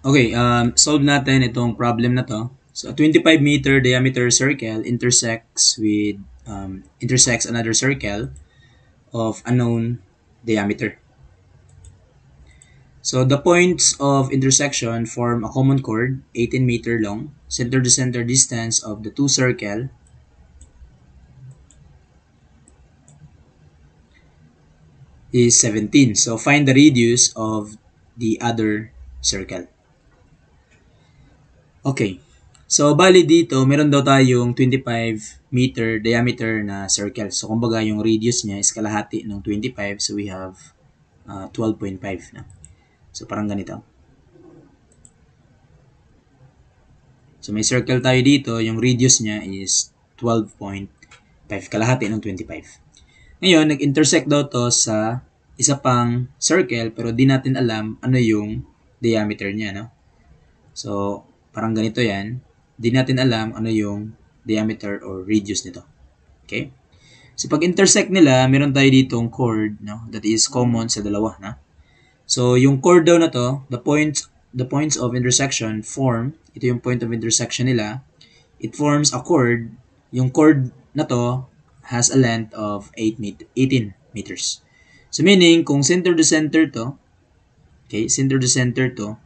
Okay, solve natin itong problem na to. So, a 25-meter diameter circle intersects another circle of unknown diameter. So, the points of intersection form a common chord, 18-meter long. Center-to-center distance of the two circle is 17. So, find the radius of the other circle. Okay. So, bali dito, meron daw tayong 25-meter diameter na circle. So, kumbaga, yung radius niya is kalahati ng 25. So, we have 12.5 na. So, parang ganito. So, may circle tayo dito. Yung radius niya is 12.5. Kalahati ng 25. Ngayon, nag-intersect daw to sa isa pang circle pero di natin alam ano yung diameter niya, no? So, parang ganito yan. Di natin alam ano yung diameter or radius nito. Okay? So, pag intersect nila, meron tayo ditong chord, no? That is common sa dalawa, na? So, yung chord daw na to, the points of intersection form, ito yung point of intersection nila, it forms a chord. Yung chord na to has a length of 18 meters. So, meaning, kung center to center to, okay, center to center to,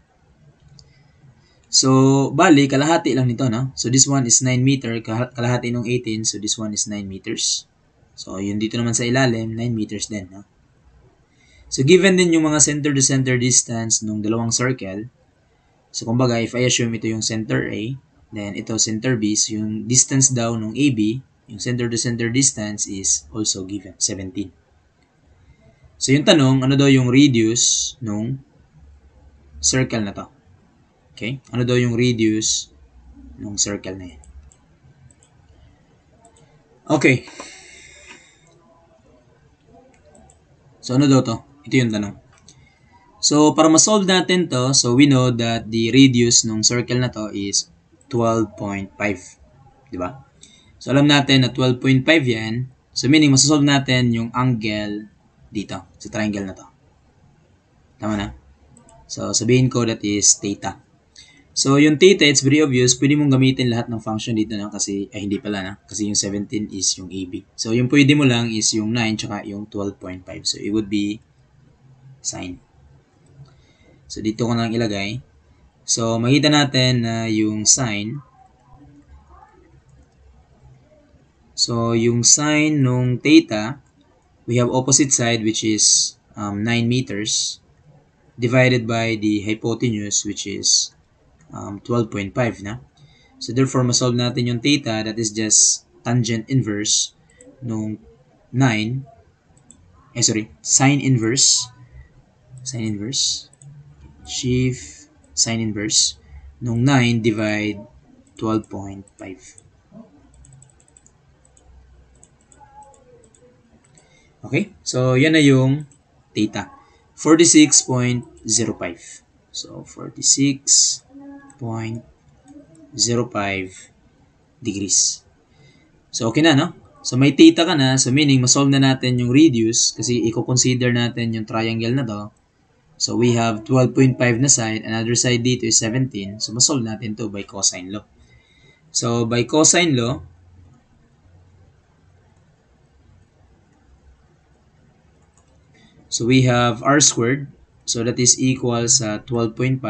so, bali, kalahati lang nito, no? So, this one is 9 meter, kalahati ng 18, so this one is 9 meters. So, yun dito naman sa ilalim, 9 meters din, no? So, given din yung mga center-to-center distance ng dalawang circle, so, kumbaga, if I assume ito yung center A, then ito center B, so yung distance daw ng AB, yung center-to-center distance is also given, 17. So, yung tanong, ano daw yung radius ng circle na to? Okay? Ano daw yung radius ng circle na yan? Okay. So, ano daw to? Ito yung tanong. So, para ma-solve natin to, so we know that the radius ng circle na to is 12.5. Diba? So, alam natin na 12.5 yan. So, meaning, masasolve natin yung angle dito, sa triangle na to. Tama na? So, sabihin ko that is theta. So, yung theta, it's very obvious. Pwede mong gamitin lahat ng function dito na kasi, hindi pala na. Kasi yung 17 is yung AB. So, yung pwede mo lang is yung 9 tsaka yung 12.5. So, it would be sine. So, dito ko na lang ilagay. So, makita natin na yung sine. So, yung sine nung theta, we have opposite side which is 9 meters divided by the hypotenuse which is 12.5 na. So, therefore, masolve natin yung theta, that is just tangent inverse nung 9. Sine inverse. Chief sine inverse nung 9 divide 12.5. Okay? So, yan na yung theta. 46.05. So, 46.05 degrees. So, okay na, no? So, may theta ka na. So, meaning, masolve na natin yung radius kasi i-consider natin yung triangle na to. So, we have 12.5 na side. Another side dito is 17. So, masolve natin to by cosine law. So, by cosine law, so we have r squared. So, that is equal sa 12.5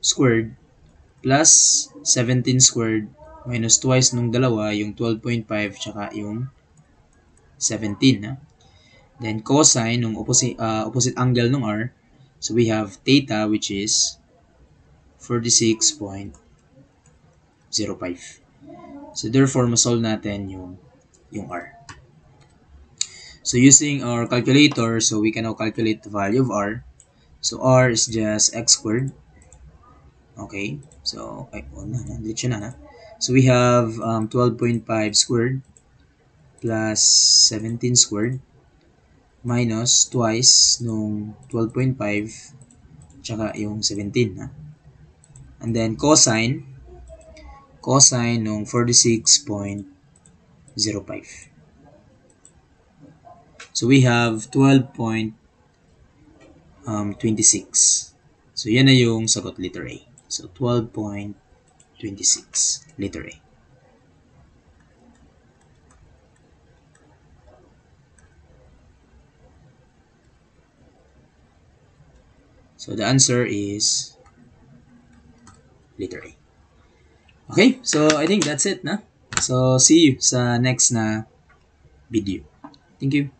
squared plus 17 squared minus twice nung dalawa, yung 12.5 tsaka yung 17. Na? Then, cosine nung opposite angle nung r. So, we have theta which is 46.05. So, therefore, masolve natin yung r. So, using our calculator, so we can now calculate the value of r. So, r is just x squared. Okay. So, diretso na. So, we have 12.5 squared plus 17 squared minus twice nung 12.5 tsaka yung 17. Na? And then, cosine nung 46.05. So, we have 12.26. So, yan na yung sagot, letter A. So, 12.26, letter A. So, the answer is letter A. Okay, so I think that's it, na? So, see you sa next na video. Thank you.